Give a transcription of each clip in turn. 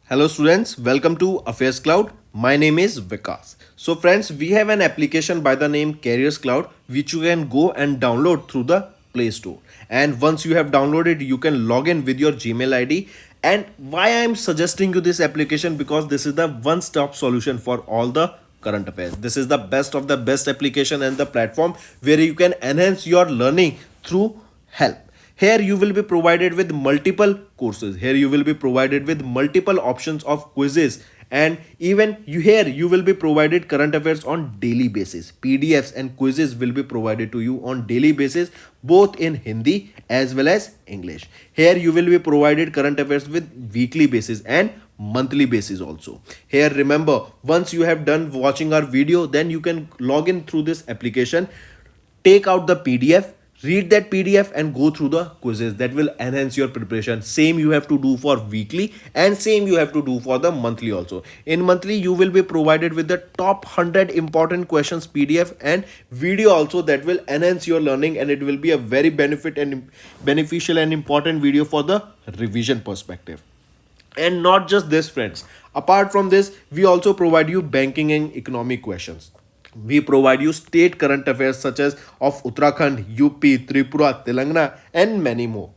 Hello students, welcome to AffairsCloud. My name is Vikas. So friends, we have an application by the name CareersCloud which you can go and download through the Play Store. And once you have downloaded, you can log in with your Gmail ID. And why I am suggesting you this application, because this is the one-stop solution for all the current affairs. This is the best of the best application and the platform where you can enhance your learning through help. Here you will be provided with multiple courses. Here you will be provided with multiple options of quizzes, and even you will be provided current affairs on daily basis. PDFs and quizzes will be provided to you on daily basis, both in Hindi as well as English. Here you will be provided current affairs with weekly basis and monthly basis also. Here remember, once you have done watching our video, then you can log in through this application, take out the PDF, read that PDF and go through the quizzes. That will enhance your preparation. Same you have to do for weekly and same you have to do for the monthly also. In monthly you will be provided with the top 100 important questions PDF and video also, that will enhance your learning, and it will be a very beneficial and important video for the revision perspective. And not just this friends, apart from this we also provide you banking and economic questions. We provide you state current affairs such as of Uttarakhand, UP, Tripura, Telangana, and many more.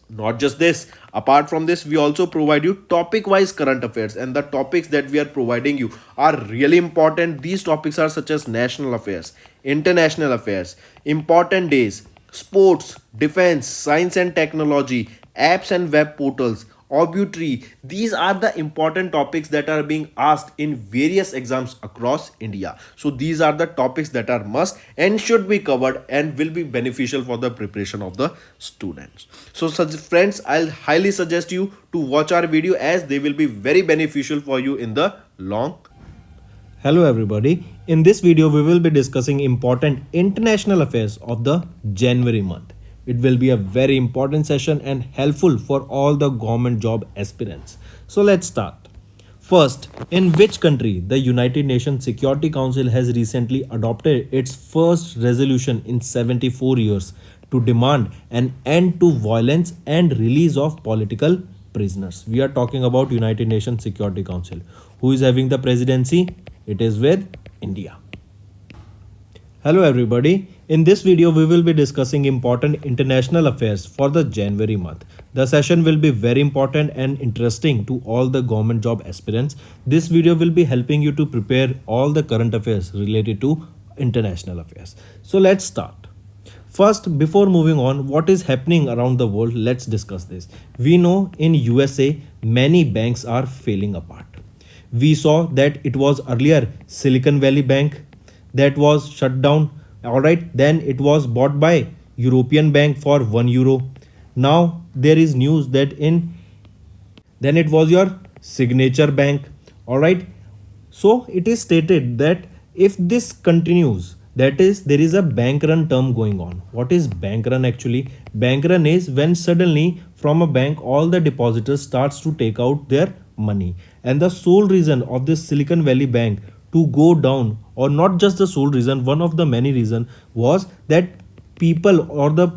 Not just this, apart from this, we also provide you topic wise current affairs, and the topics that we are providing you are really important. These topics are such as national affairs, international affairs, important days, sports, defense, science and technology, apps and web portals, obituary. These are the important topics that are being asked in various exams across India. So these are the topics that are must and should be covered and will be beneficial for the preparation of the students. So such friends, I'll highly suggest you to watch our video, as they will be very beneficial for you in the long. Hello everybody. In this video we will be discussing important international affairs of the January month. It will be a very important session and helpful for all the government job aspirants. So let's start. First, in which country the United Nations Security Council has recently adopted its first resolution in 74 years to demand an end to violence and release of political prisoners? We are talking about United Nations Security Council. Who is having the presidency? It is with India. Hello everybody. In this video we will be discussing important international affairs for the January month. The session will be very important and interesting to all the government job aspirants. This video will be helping you to prepare all the current affairs related to international affairs. So let's start. First, before moving on, what is happening around the world, let's discuss this. We know in USA many banks are falling apart. We saw that it was earlier Silicon Valley Bank that was shut down. All right, then it was bought by European Bank for €1. Now there is news that then it was your Signature Bank. All right, so it is stated that if this continues, that is, there is a bank run term going on. What is bank run actually? Bank run is when suddenly from a bank all the depositors starts to take out their money, and the sole reason of this Silicon Valley Bank to go down, or not just the sole reason, one of the many reason was that people or the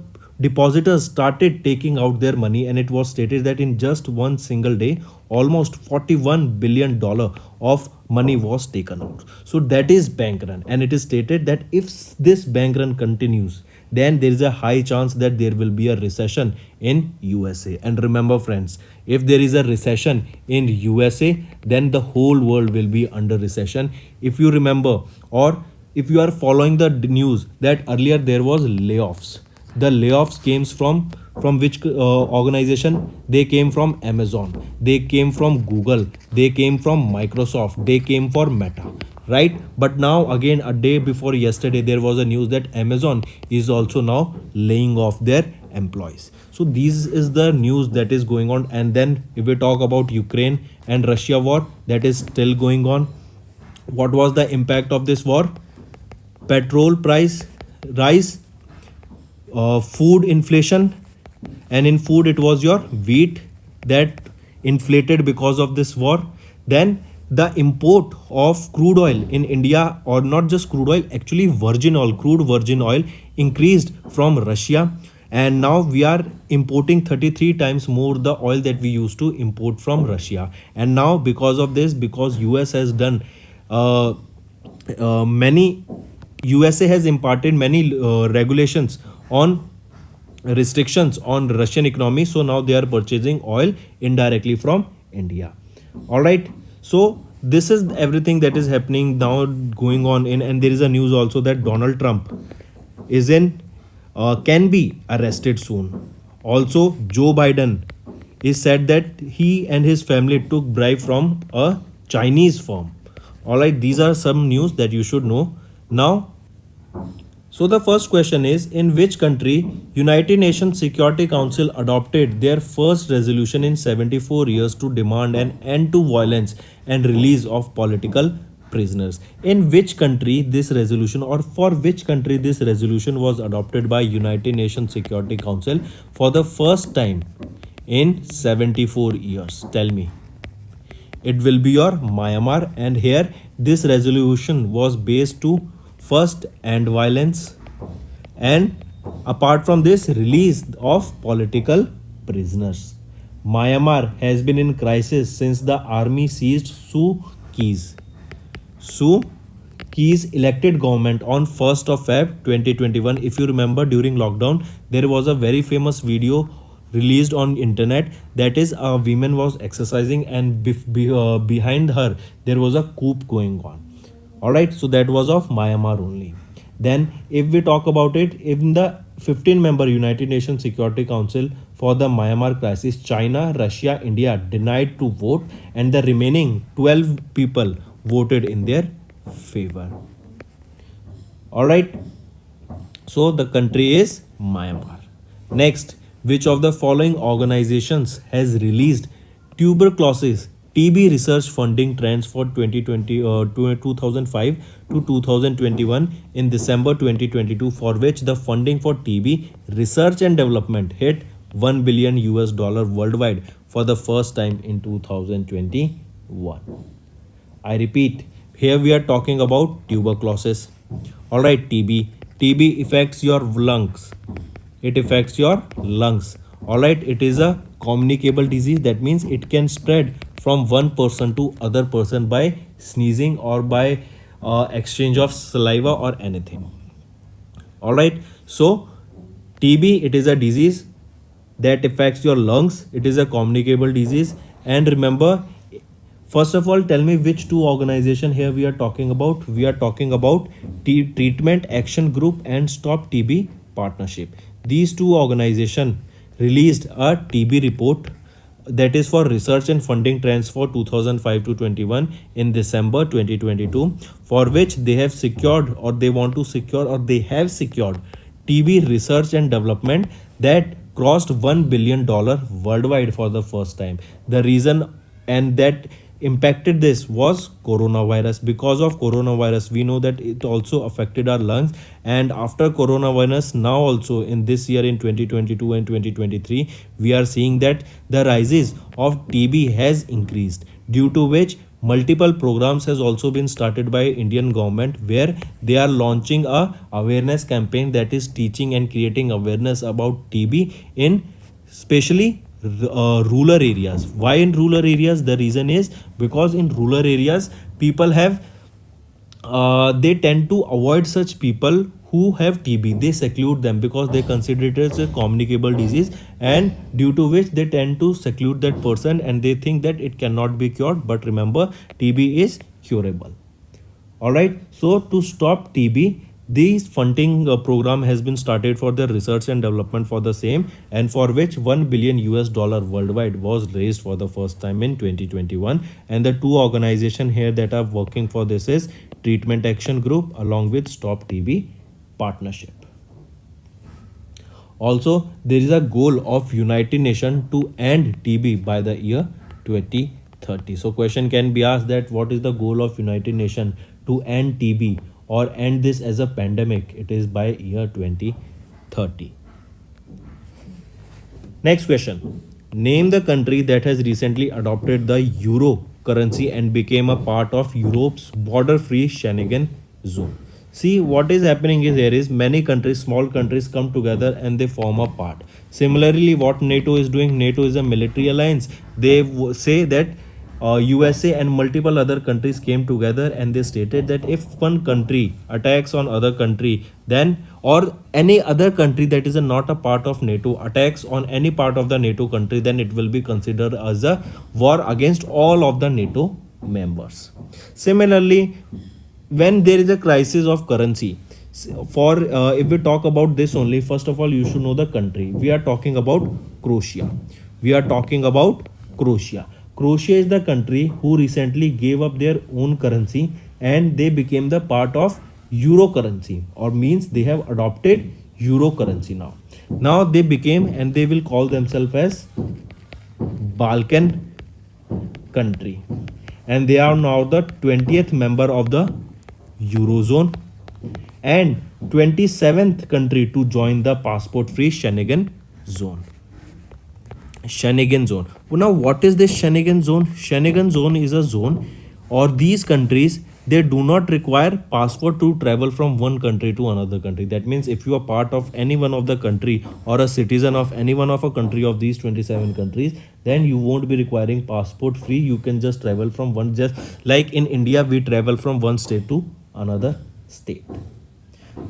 depositors started taking out their money, and it was stated that in just one single day almost $41 billion of money was taken out. So that is bank run, and it is stated that if this bank run continues, then there is a high chance that there will be a recession in USA. And remember friends, if there is a recession in USA, then the whole world will be under recession. If you remember, or if you are following the news, that earlier there was layoffs. The layoffs came from which organization? They came from Amazon, they came from Google, they came from Microsoft, they came for Meta, right? But now again, a day before yesterday, there was a news that Amazon is also now laying off their employees. So this is the news that is going on. And then if we talk about Ukraine and Russia war, that is still going on. What was the impact of this war? Petrol price rise, food inflation, and in food it was your wheat that inflated because of this war. Then the import of crude oil in India, or not just crude oil, actually virgin oil, crude virgin oil increased from Russia. and now we are importing 33 times more the oil that we used to import from Russia. And now because of this, because US has done uh, many USA has imparted many regulations on restrictions on Russian economy, so now they are purchasing oil indirectly from India. All right, so this is everything that is happening now going on in, and there is a news also that Donald Trump is in can be arrested soon. Also, Joe Biden is said that he and his family took bribe from a Chinese firm. All right, these are some news that you should know. Now, so the first question is, in which country United Nations Security Council adopted their first resolution in 74 years to demand an end to violence and release of political prisoners? In which country this resolution, or for which country this resolution was adopted by United Nations Security Council for the first time in 74 years? Tell me. It will be your Myanmar, and here this resolution was based to first end violence, and apart from this, release of political prisoners. Myanmar has been in crisis since the army seized Suu Kyi's elected government on 1st of Feb 2021. If you remember, during lockdown there was a very famous video released on internet, that is a woman was exercising, and behind her there was a coup going on. All right, so that was of Myanmar only. Then if we talk about it, in the 15 member United Nations Security Council for the Myanmar crisis, China, Russia, India denied to vote, and the remaining 12 people voted in their favor. All right, so the country is Myanmar. Next, which of the following organizations has released tuberculosis TB research funding trends for 2005 to 2021 in December 2022, for which the funding for TB research and development hit $1 billion worldwide for the first time in 2021? I repeat, here we are talking about tuberculosis. All right, TB. TB affects your lungs. It affects your lungs. All right, it is a communicable disease. That means it can spread from one person to other person by sneezing or by exchange of saliva or anything. All right, so TB, it is a disease that affects your lungs. It is a communicable disease. And remember, first of all, tell me which two organization here we are talking about. We are talking about Treatment Action Group and Stop TB Partnership. These two organizations released a TB report, that is for research and funding trends for 2005 to 21 in December 2022, for which they have secured, or they want to secure, or they have secured TB research and development that crossed $1 billion worldwide for the first time. The reason and that impacted this was coronavirus. Because of coronavirus, we know that it also affected our lungs, and after coronavirus, now also in this year, in 2022 and 2023, we are seeing that the rises of TB has increased, due to which multiple programs has also been started by Indian government, where they are launching a awareness campaign, that is teaching and creating awareness about TB in especially rural areas. Why in rural areas? The reason is because in rural areas people have they tend to avoid such people who have TB. They seclude them because they consider it as a communicable disease, and due to which they tend to seclude that person, and they think that it cannot be cured. But remember, TB is curable. All right, so to stop TB, this funding program has been started for the research and development for the same, and for which $1 billion worldwide was raised for the first time in 2021. And the two organizations here that are working for this is Treatment Action Group along with Stop TB Partnership. Also, there is a goal of United Nations to end TB by the year 2030. So question can be asked that what is the goal of United Nations to end TB or end this as a pandemic? It is by year 2030. Next question. Name the country that has recently adopted the euro currency and became a part of Europe's border-free Schengen zone. See, what is happening is there is many countries, small countries come together and they form a part. Similarly, what NATO is doing, NATO is a military alliance. They say that USA and multiple other countries came together and they stated that if one country attacks on other country, then or any other country that is not a part of NATO attacks on any part of the NATO country, then it will be considered as a war against all of the NATO members. Similarly, when there is a crisis of currency, for if we talk about this only, first of all you should know the country we are talking about. Croatia is the country who recently gave up their own currency and they became the part of euro currency, or means they have adopted euro currency. Now they became, and they will call themselves as Balkan country, and they are now the 20th member of the Eurozone and 27th country to join the passport free Schengen zone. Now, what is this Schengen zone? Schengen zone is a zone, or these countries, they do not require passport to travel from one country to another country. That means if you are part of any one of the country or a citizen of any one of a country of these 27 countries, then you won't be requiring passport free. You can just travel from one, just like in India we travel from one state to another state.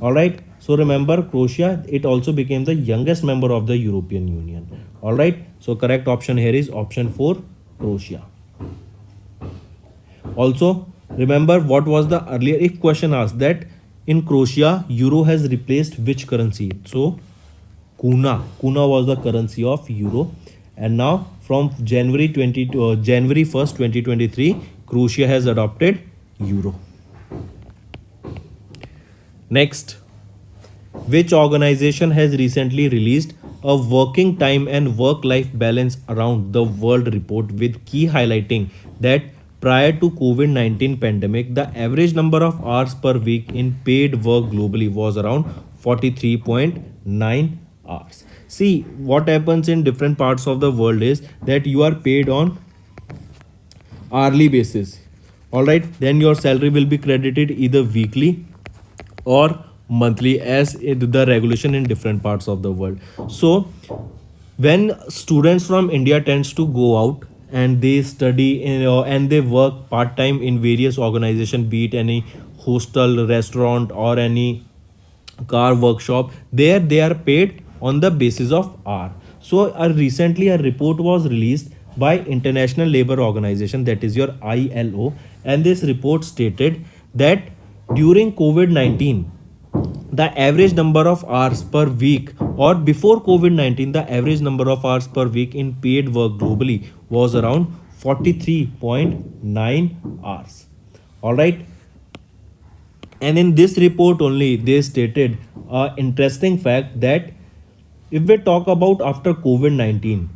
All right, so remember, Croatia, it also became the youngest member of the European Union. All right, so correct option here is option 4, Croatia. Also, remember what was the earlier, if question asked that in Croatia euro has replaced which currency, so kuna was the currency of euro, and now from January 1st 2023 Croatia has adopted euro. Next, which organization has recently released a working time and work life balance around the world report, with key highlighting that prior to COVID-19 pandemic, the average number of hours per week in paid work globally was around 43.9 hours. See, what happens in different parts of the world is that you are paid on hourly basis. All right, then your salary will be credited either weekly or monthly, as the regulation in different parts of the world. So when students from India tends to go out and they study and they work part time in various organizations, be it any hostel, restaurant, or any car workshop, there they are paid on the basis of hour. So recently a report was released by International Labour Organization, that is your ILO, and this report stated that during COVID-19 the average number of hours per week, or before COVID-19 the average number of hours per week in paid work globally was around 43.9 hours. All right, and in this report only they stated a interesting fact that if we talk about after COVID-19,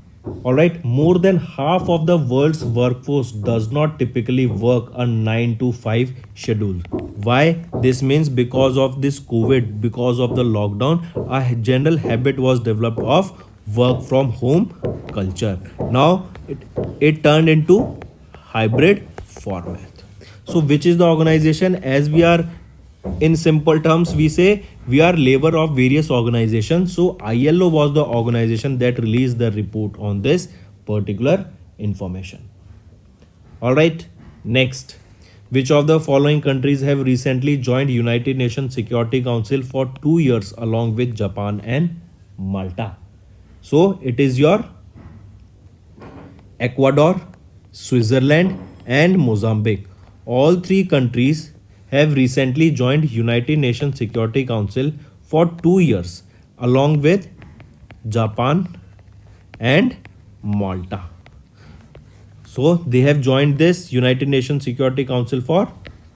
all right, more than half of the world's workforce does not typically work a 9 to 5 schedule. Why? This means because of this COVID, because of the lockdown, a general habit was developed of work from home culture. Now it turned into hybrid format. So which is the organization? As we are, in simple terms we say we are labor of various organizations. So ILO was the organization that released the report on this particular information. All right, next, which of the following countries have recently joined United Nations Security Council for 2 years along with Japan and Malta? So it is your Ecuador, Switzerland and Mozambique. All three countries have recently joined United Nations Security Council for 2 years along with Japan and Malta. So they have joined this United Nations Security Council for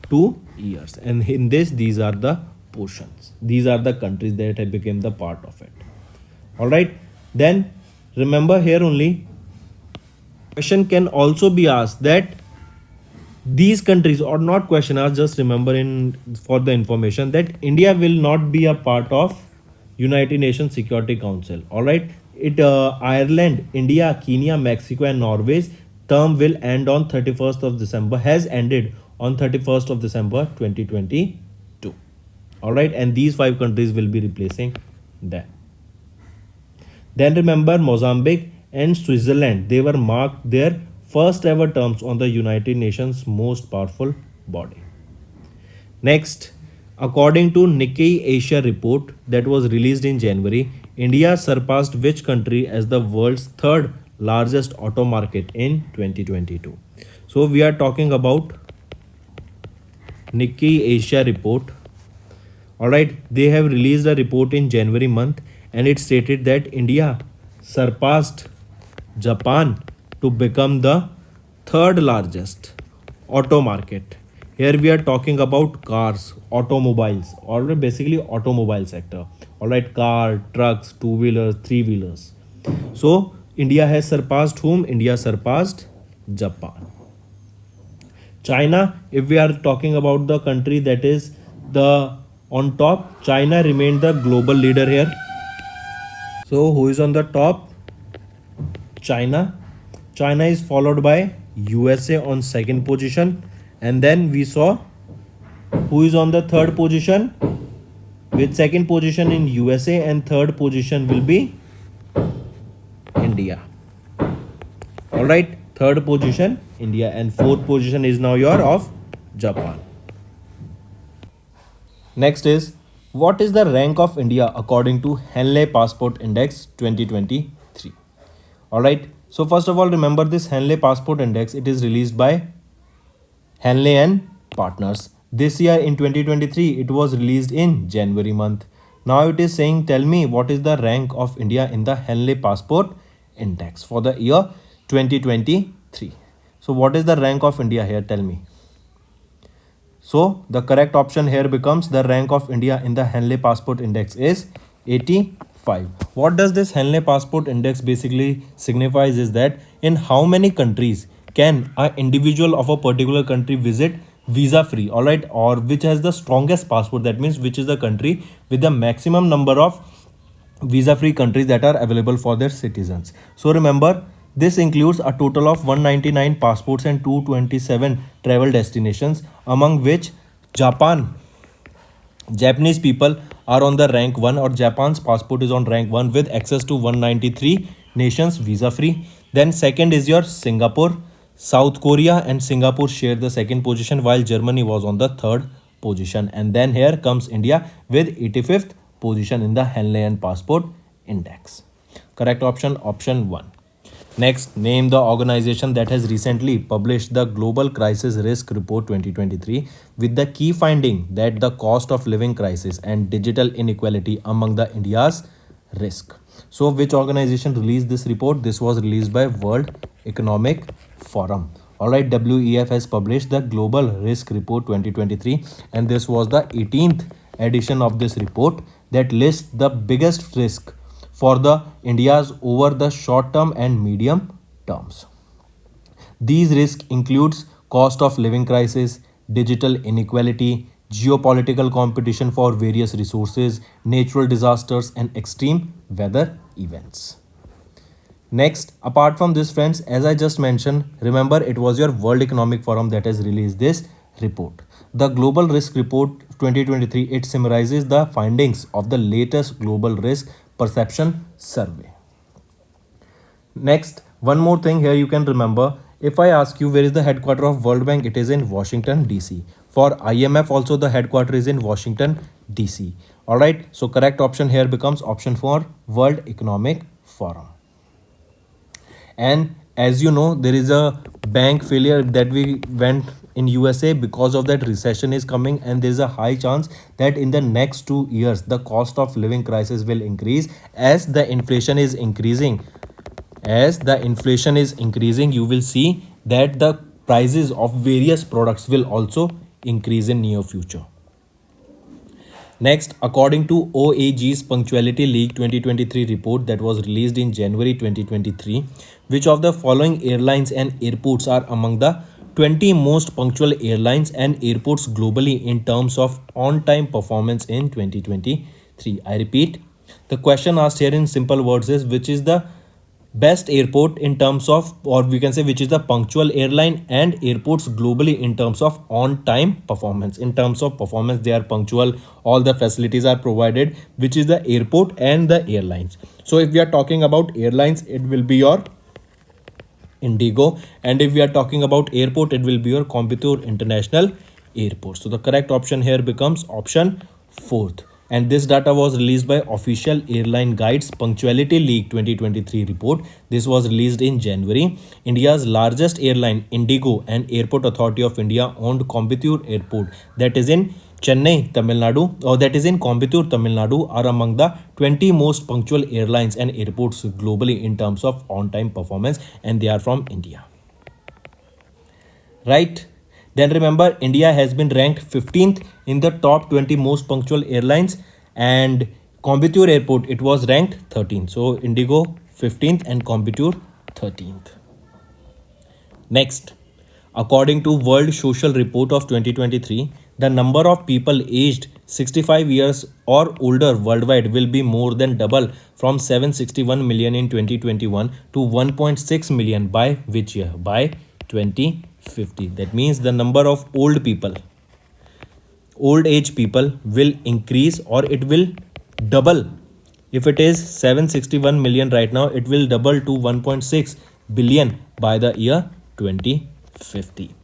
2 years, and in this these are the portions, these are the countries that have become the part of it. All right, then remember here only question can also be asked that these countries, or not question asked, just remember in for the information that India will not be a part of United Nations Security Council. All right, it Ireland, India, Kenya, Mexico and Norway's term will end on 31st of December, has ended on 31st of December 2022. All right, and these 5 countries will be replacing them. Then remember Mozambique and Switzerland, they were marked their first ever terms on the United Nations most powerful body. Next, according to Nikkei Asia report that was released in January, India surpassed which country as the world's third largest auto market in 2022? So we are talking about Nikkei Asia report. All right, they have released a report in January month and it stated that India surpassed Japan to become the third largest auto market. Here we are talking about cars, automobiles, or basically automobile sector. All right, car, trucks, two-wheelers, three-wheelers. So India has surpassed whom? India surpassed Japan. China, if we are talking about the country that is the on top, China remained the global leader here. So who is on the top? China. China is followed by USA on second position, and then we saw who is on the third position, with second position in USA and third position will be India. All right, third position India and fourth position is now your of Japan. Next is, what is the rank of India according to Henley Passport Index 2023? All right, so first of all, remember this Henley Passport Index, it is released by Henley and Partners. This year in 2023, it was released in January month. Now it is saying, tell me what is the rank of India in the Henley Passport Index for the year 2023. So what is the rank of India here? Tell me. So the correct option here becomes the rank of India in the Henley Passport Index is 85. What does this Henley Passport Index basically signifies is that in how many countries can an individual of a particular country visit visa free, all right, or which has the strongest passport, that means which is the country with the maximum number of visa free countries that are available for their citizens. So remember, this includes a total of 199 passports and 227 travel destinations, among which Japanese people are on the rank 1, or Japan's passport is on rank 1 with access to 193 nations visa free. Then second is your Singapore. South Korea and Singapore share the second position while Germany was on the third position. And then here comes India with 85th position in the Henley and Passport Index. Correct option, option 1. Next, name the organization that has recently published the Global Crisis Risk Report 2023 with the key finding that the cost of living crisis and digital inequality among the India's risk. So which organization released this report? This was released by World Economic Forum. Alright, WEF has published the Global Risk Report 2023 and this was the 18th edition of this report that lists the biggest risk for the India's over the short term and medium terms. These risks includes cost of living crisis, digital inequality, geopolitical competition for various resources, natural disasters and extreme weather events. Next, apart from this friends, as I just mentioned, remember it was your World Economic Forum that has released this report. The Global Risk Report 2023, it summarizes the findings of the latest Global Risk Perception Survey. Next, one more thing here you can remember. If I ask you where is the headquarters of World Bank, it is in Washington DC. For IMF also the headquarters is in Washington DC. Alright, so correct option here becomes option 4, World Economic Forum. And as you know, there is a bank failure that we went in USA. Because of that, recession is coming and there is a high chance that in the next 2 years the cost of living crisis will increase as the inflation is increasing. As the inflation is increasing, you will see that the prices of various products will also increase in near future. Next, according to OAG's Punctuality League 2023 report that was released in January 2023, which of the following airlines and airports are among the 20 most punctual airlines and airports globally in terms of on-time performance in 2023? I repeat, the question asked here in simple words is which is the best airport in terms of, or we can say, which is the punctual airline and airports globally in terms of on time performance. In terms of performance, they are punctual, all the facilities are provided, which is the airport and the airlines. So if we are talking about airlines, it will be your Indigo, and if we are talking about airport, it will be your Coimbatore International Airport. So the correct option here becomes option fourth. And this data was released by Official Airline Guides Punctuality League 2023 report. This was released in January. India's largest airline, Indigo, and Airport Authority of India owned Coimbatore Airport, that is in Chennai, Tamil Nadu, or that is in Coimbatore, Tamil Nadu, are among the 20 most punctual airlines and airports globally in terms of on-time performance, and they are from India. Right? Then remember, India has been ranked 15th in the top 20 most punctual airlines, and Coimbatore Airport, it was ranked 13th. So Indigo 15th and Coimbatore 13th. Next, according to World Social Report of 2023, the number of people aged 65 years or older worldwide will be more than double from 761 million in 2021 to 1.6 million by which year? By 2050. That means the number of old age people will increase, or it will double. If it is 761 million right now, it will double to 1.6 billion by the year 2050.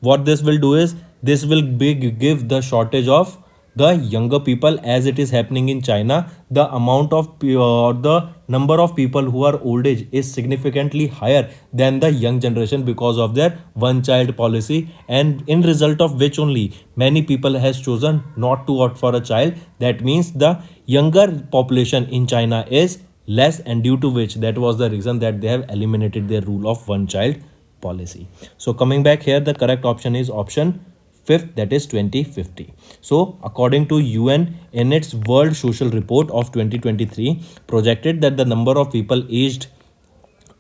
What this will do is, this will give the shortage of the younger people, as it is happening in China. The amount of the number of people who are old age is significantly higher than the young generation because of their one child policy, and in result of which only many people has chosen not to opt for a child. That means the younger population in China is less, and due to which, that was the reason that they have eliminated their rule of one child policy. So coming back here, the correct option is option fifth, that is 2050. So according to UN, in its World Social Report of 2023, projected that the number of people aged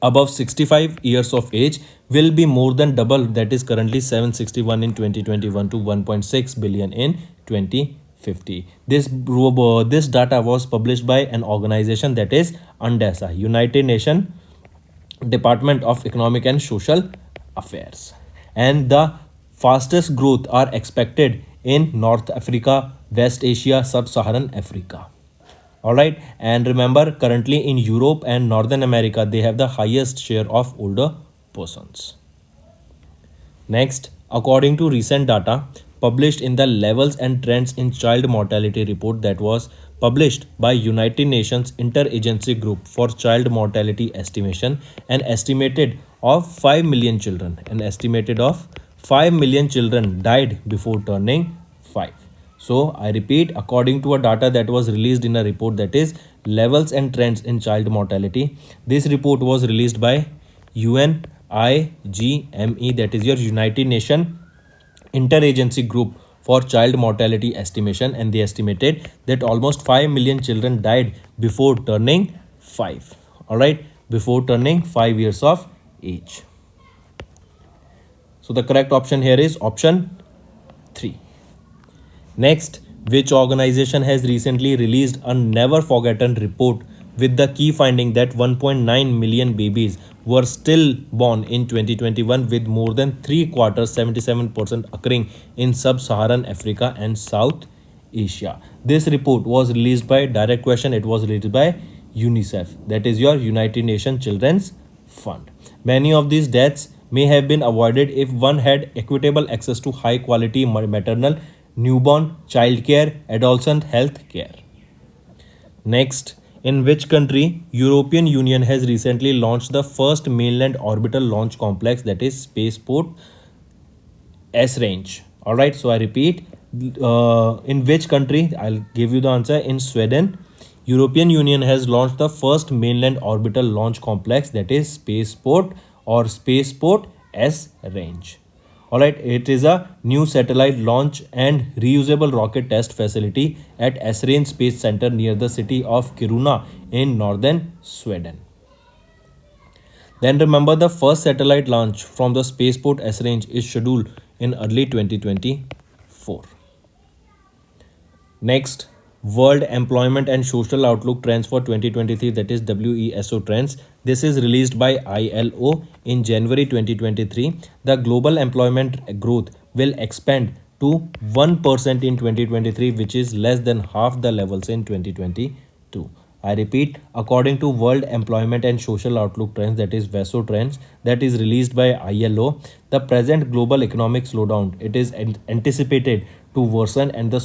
above 65 years of age will be more than double, that is currently 761 in 2021 to 1.6 billion in 2050. This data was published by an organization, that is UNDESA, United Nations Department of Economic and Social Affairs. And the fastest growth are expected in North Africa, West Asia, Sub-Saharan Africa. Alright, and remember, currently in Europe and Northern America, they have the highest share of older persons. Next, according to recent data published in the Levels and Trends in Child Mortality report that was published by United Nations Interagency Group for Child Mortality Estimation, an estimated of 5 million children died before turning 5. So I repeat, according to a data that was released in a report, that is Levels and Trends in Child Mortality. This report was released by UNIGME, that is your United Nations Interagency Group for Child Mortality Estimation, and they estimated that almost 5 million children died before turning 5. Alright, before turning 5 years of age. So the correct option here is option 3. Next, which organization has recently released a never forgotten report with the key finding that 1.9 million babies were still born in 2021, with more than 3/4, 77% occurring in Sub-Saharan Africa and South Asia. This report was released by, direct question, it was released by UNICEF, that is your United Nations Children's Fund. Many of these deaths may have been avoided if one had equitable access to high quality maternal, newborn, child care, adolescent health care. Next, in which country European Union has recently launched the first mainland orbital launch complex, that is spaceport S-range? Alright, so I repeat, in which country? I'll give you the answer. In Sweden, European Union has launched the first mainland orbital launch complex, that is spaceport or spaceport S-range. Alright, it is a new satellite launch and reusable rocket test facility at S-range Space Center near the city of Kiruna in northern Sweden. Then remember, the first satellite launch from the spaceport S-range is scheduled in early 2024. Next, World Employment and Social Outlook Trends for 2023, that is WESO trends. This is released by ILO in January 2023. The global employment growth will expand to 1% in 2023, which is less than half the levels in 2022. I repeat, according to World Employment and Social Outlook Trends, that is WESO trends, that is released by ILO, the present global economic slowdown, it is anticipated to worsen, and the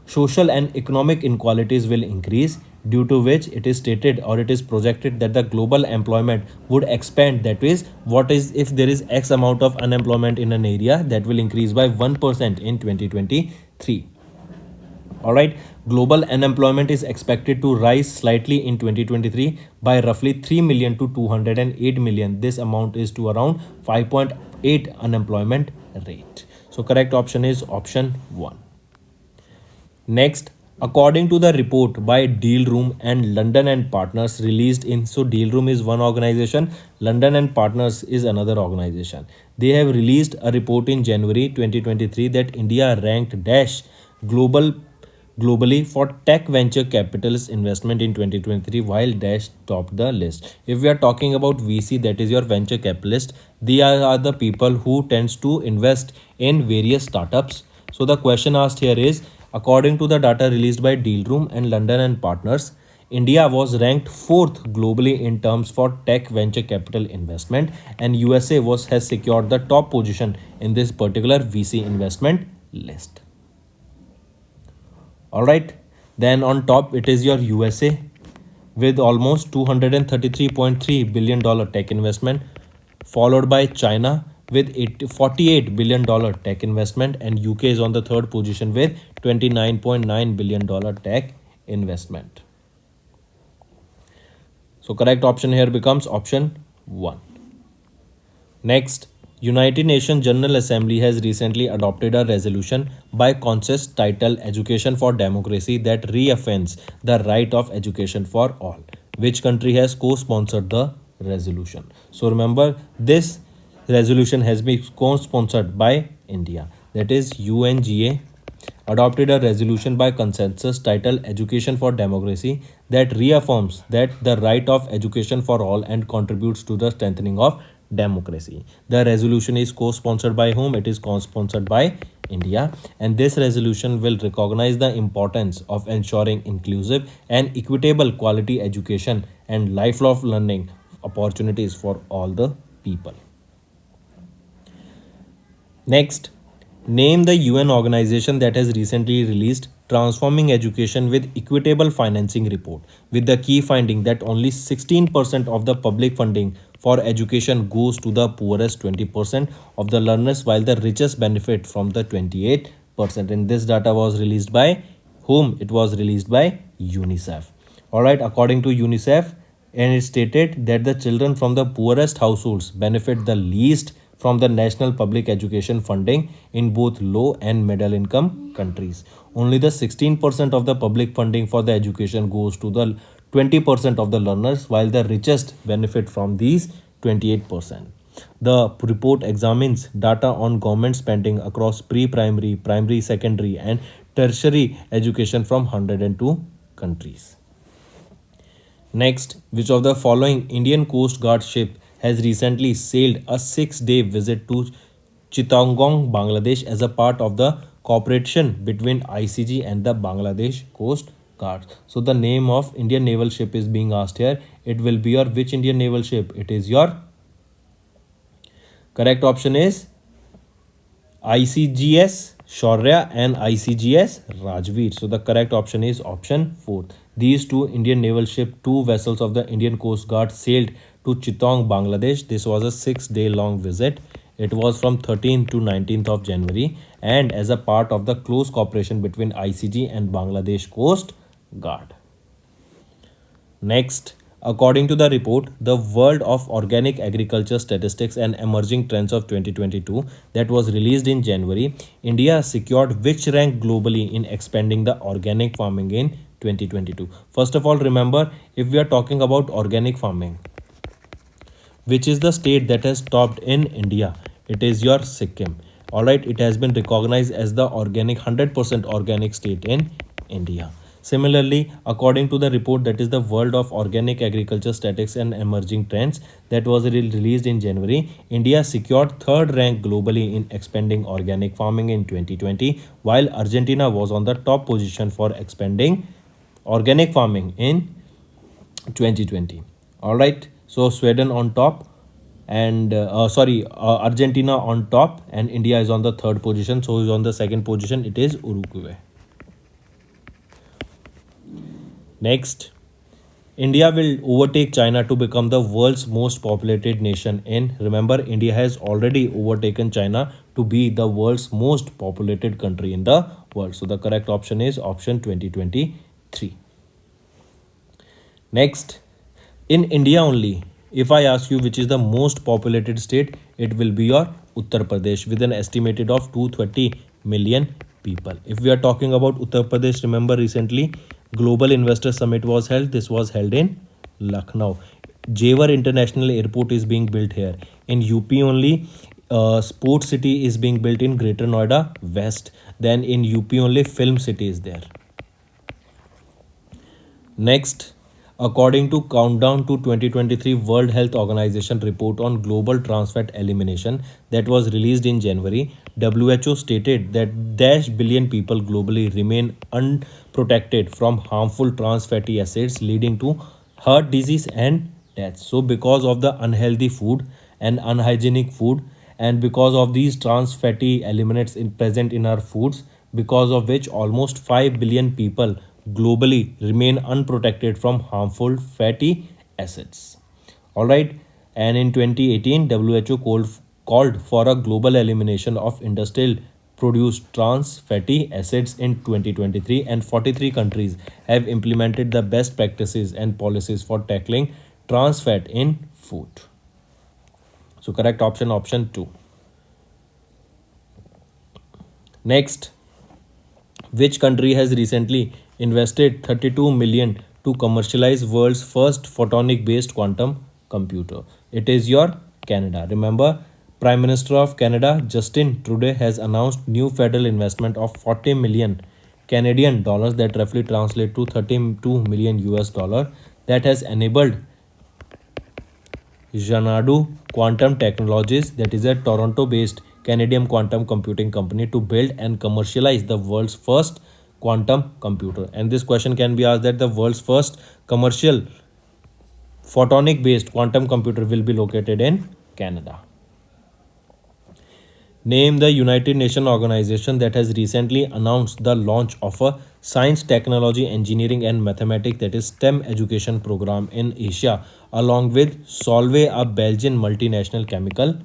social and economic inequalities will increase, due to which it is stated or it is projected that the global employment would expand. That is, what is, if there is X amount of unemployment in an area, that will increase by 1% in 2023. All right, global unemployment is expected to rise slightly in 2023 by roughly 3 million to 208 million. This amount is to around 5.8 unemployment rate. So correct option is option 1. Next, according to the report by Deal Room and London and Partners released in, so Deal Room is one organization, London and Partners is another organization. They have released a report in January 2023 that India ranked dash globally for tech venture capitalist investment in 2023, while dash topped the list. If we are talking about VC, that is your venture capitalist, they are the people who tends to invest in various startups. So the question asked here is, according to the data released by Deal Room and London and Partners, India was ranked 4th globally in terms for tech venture capital investment, and USA has secured the top position in this particular VC investment list. All right, then on top it is your USA with almost $233.3 billion tech investment, followed by China with $48 billion tech investment, and UK is on the third position with $29.9 billion tech investment. So correct option here becomes option 1. Next, United Nations General Assembly has recently adopted a resolution by consensus titled Education for Democracy that reaffirms the right of education for all. Which country has co-sponsored the resolution? So remember, this resolution has been co-sponsored by India. That is, UNGA adopted a resolution by consensus titled Education for Democracy that reaffirms that the right of education for all and contributes to the strengthening of democracy. The resolution is co-sponsored by whom? It is co-sponsored by India, and this resolution will recognize the importance of ensuring inclusive and equitable quality education and lifelong learning opportunities for all the people. Next, name the UN organization that has recently released Transforming Education with Equitable Financing report, with the key finding that only 16% of the public funding for education goes to the poorest 20% of the learners, while the richest benefit from the 28%. And this data was released by whom? It was released by UNICEF. All right, according to UNICEF, and it stated that the children from the poorest households benefit the least from the national public education funding in both low and middle income countries. Only the 16% of the public funding for the education goes to the 20% of the learners, while the richest benefit from these 28%. The report examines data on government spending across pre-primary, primary, secondary, and tertiary education from 102 countries. Next, which of the following Indian Coast Guard ship has recently sailed a 6-day visit to Chittagong, Bangladesh as a part of the cooperation between ICG and the Bangladesh Coast Guard? So the name of Indian naval ship is being asked here. It will be your which Indian naval ship? It is your correct option is ICGS Shaurya and ICGS Rajveer. So the correct option is option 4. These two Indian naval ship, two vessels of the Indian Coast Guard sailed to Chittagong, Bangladesh. This was a 6-day long visit. It was from 13th to 19th of January, and as a part of the close cooperation between ICG and Bangladesh Coast Guard. Next, according to the report, the World of Organic Agriculture Statistics and Emerging Trends of 2022 that was released in January, India secured which rank globally in expanding the organic farming in 2022? First of all, remember, if we are talking about organic farming, which is the state that has topped in India? It is your Sikkim. All right, it has been recognized as the organic 100% organic state in India. Similarly, according to the report that is the World of Organic Agriculture Statistics and Emerging Trends that was released in January, India secured third rank globally in expanding organic farming in 2020, while Argentina was on the top position for expanding organic farming in 2020. All right, so Sweden on top, and Argentina on top, and India is on the third position. So is on the second position, it is Uruguay. Next, India will overtake China to become the world's most populated nation. In remember, India has already overtaken China to be the world's most populated country in the world. So the correct option is option 2023. Next, in India only, if I ask you which is the most populated state, it will be your Uttar Pradesh with an estimated of 230 million people. If we are talking about Uttar Pradesh, remember recently Global Investor Summit was held. This was held in Lucknow. Jewar International Airport is being built here. In UP only, Sport City is being built in Greater Noida West. Then in UP only, Film City is there. Next, according to Countdown to 2023 World Health Organization report on global trans fat elimination that was released in January, WHO stated that dash billion people globally remain unprotected from harmful trans fatty acids leading to heart disease and death. So because of the unhealthy food and unhygienic food, and because of these trans fatty elements present in our foods, because of which almost 5 billion people globally remain unprotected from harmful fatty acids. All right, and in 2018, WHO called for a global elimination of industrial produced trans fatty acids in 2023, and 43 countries have implemented the best practices and policies for tackling trans fat in food. So correct option, option 2. Next, which country has recently invested 32 million to commercialize world's first photonic based quantum computer? It is your Canada. Remember, Prime Minister of Canada Justin Trudeau has announced new federal investment of 40 million Canadian dollars, that roughly translate to 32 million US dollar, that has enabled Xanadu Quantum Technologies, that is a Toronto based Canadian quantum computing company, to build and commercialize the world's first quantum computer. And this question can be asked that the world's first commercial photonic based quantum computer will be located in Canada. Name the United Nations organization that has recently announced the launch of a science, technology, engineering and mathematics, that is STEM education program in Asia, along with Solvay, a Belgian multinational chemical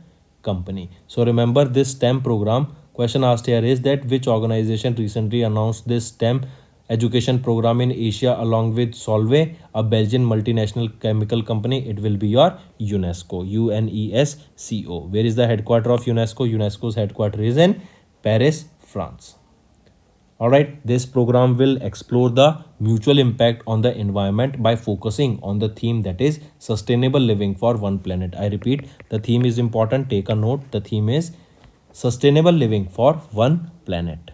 company. So remember this STEM program. Question asked here is that which organization recently announced this STEM education program in Asia along with Solvay, a Belgian multinational chemical company? It will be your UNESCO, UNESCO. Where is the headquarter of UNESCO? UNESCO's headquarter is in Paris, France. Alright, this program will explore the mutual impact on the environment by focusing on the theme that is sustainable living for one planet. I repeat, the theme is important. Take a note. The theme is sustainable living for one planet.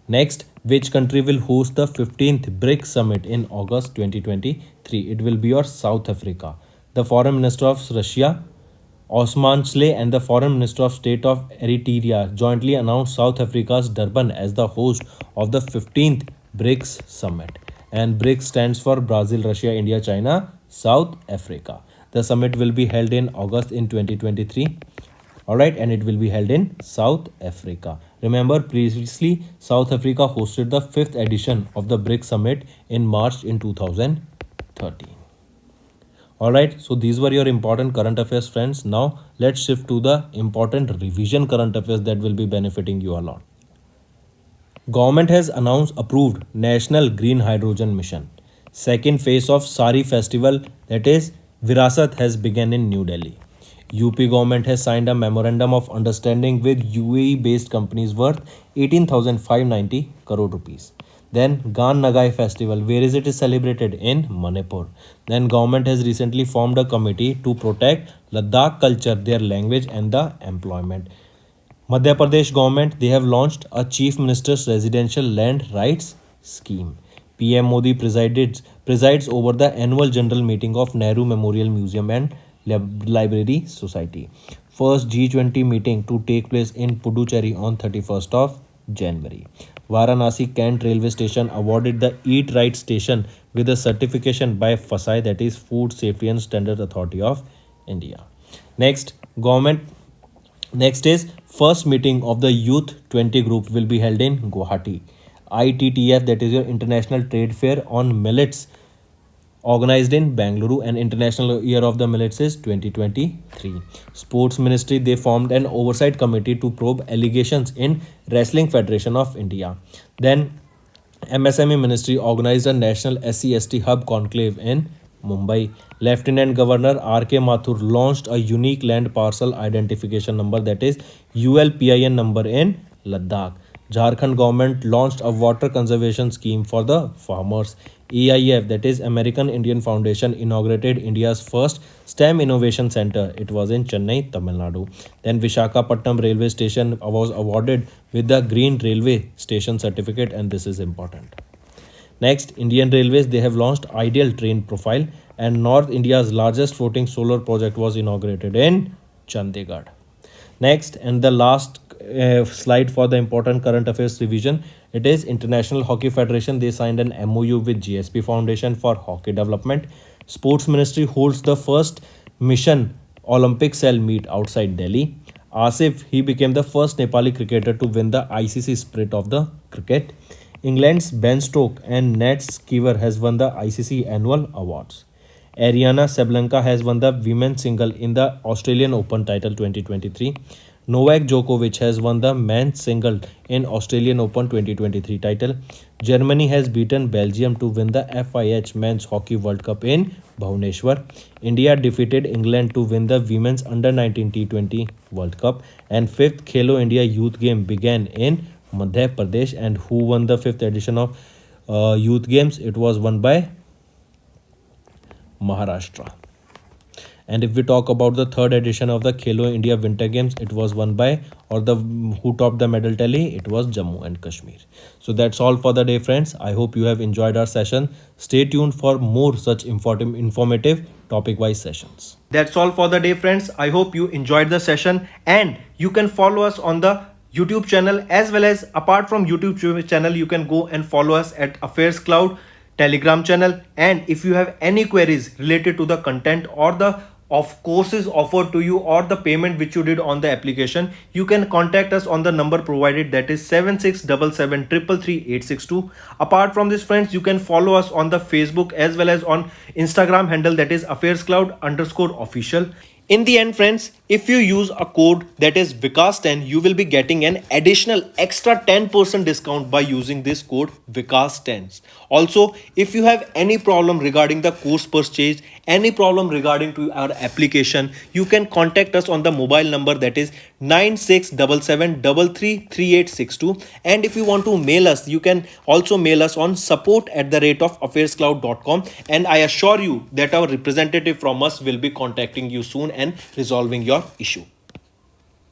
Next, which country will host the 15th BRICS Summit in August 2023? It will be your South Africa. The Foreign Minister of Russia, Osman Slay, and the Foreign Minister of State of Eritrea jointly announced South Africa's Durban as the host of the 15th BRICS Summit. And BRICS stands for Brazil, Russia, India, China, South Africa. The summit will be held in August in 2023. Alright, and it will be held in South Africa. Remember, previously South Africa hosted the 5th edition of the BRICS Summit in March in 2013. Alright, so these were your important current affairs, friends. Now let's shift to the important revision current affairs that will be benefiting you a lot. Government has approved National Green Hydrogen Mission. Second phase of Sari Festival, that is Virasat, has begun in New Delhi. UP government has signed a memorandum of understanding with UAE based companies worth 18,590 crore rupees. Then Gan Nagai festival, where is it is celebrated? In Manipur. Then government has recently formed a committee to protect Ladakh culture, their language and the employment. Madhya Pradesh government, they have launched a Chief Minister's Residential Land Rights scheme. PM Modi presides over the annual general meeting of Nehru Memorial Museum and Library Society. First G20 meeting to take place in Puducherry on 31st of January. Varanasi Kent Railway Station awarded the Eat Right Station with a certification by FSSAI, that is Food Safety and Standard Authority of India. Next, government. Next is first meeting of the Youth 20 group will be held in Guwahati. ITTF, that is your International Trade Fair on Millets, organized in Bangalore, and International Year of the Millets is 2023. Sports Ministry, they formed an oversight committee to probe allegations in Wrestling Federation of India. Then MSME Ministry organized a national SC/ST hub conclave in Mumbai. Lieutenant Governor R.K. Mathur launched a unique land parcel identification number, that is ULPIN number, in Ladakh. Jharkhand government launched a water conservation scheme for the farmers. AIF, that is American Indian Foundation, inaugurated India's first STEM Innovation Center. It was in Chennai, Tamil Nadu. Then Vishakhapatnam railway station was awarded with the Green Railway Station certificate, and this is important. Next, Indian Railways, they have launched Ideal Train Profile, and North India's largest floating solar project was inaugurated in Chandigarh. Next, and the last slide for the important current affairs revision, it is International Hockey Federation. They signed an MOU with GSP Foundation for hockey development. Sports Ministry holds the first mission Olympic cell meet outside Delhi. Asif, he became the first Nepali cricketer to win the ICC Spirit of the Cricket. England's Ben Stokes and Nat Skeever has won the ICC annual awards. Ariana Sabalenka has won the women's single in the Australian Open title 2023. Novak Djokovic has won the men's single in Australian Open 2023 title. Germany has beaten Belgium to win the FIH Men's Hockey World Cup in Bhubaneswar. India defeated England to win the Women's Under-19 T20 World Cup. And 5th Khelo India Youth Game began in Madhya Pradesh. And who won the 5th edition of Youth Games? It was won by Maharashtra. And if we talk about the 3rd edition of the Khelo India Winter Games, it was won by, or the who topped the medal tally, it was Jammu and Kashmir. So that's all for the day, friends. I hope you have enjoyed our session. Stay tuned for more such informative topic-wise sessions. That's all for the day, friends. I hope you enjoyed the session, and you can follow us on the YouTube channel, as well as apart from YouTube channel, you can go and follow us at AffairsCloud Telegram channel. And if you have any queries related to the content or the courses offered to you or the payment which you did on the application, you can contact us on the number provided, that is 7677333862. Apart from this, friends, you can follow us on the Facebook as well as on Instagram handle, that is AffairsCloud_official. In the end, friends, if you use a code that is Vikas10, you will be getting an additional extra 10% discount by using this code Vikas10. Also, if you have any problem regarding the course purchase, any problem regarding to our application, you can contact us on the mobile number, that is 9677333862. And if you want to mail us, you can also mail us on support@affairscloud.com, and I assure you that our representative from us will be contacting you soon and resolving your issue.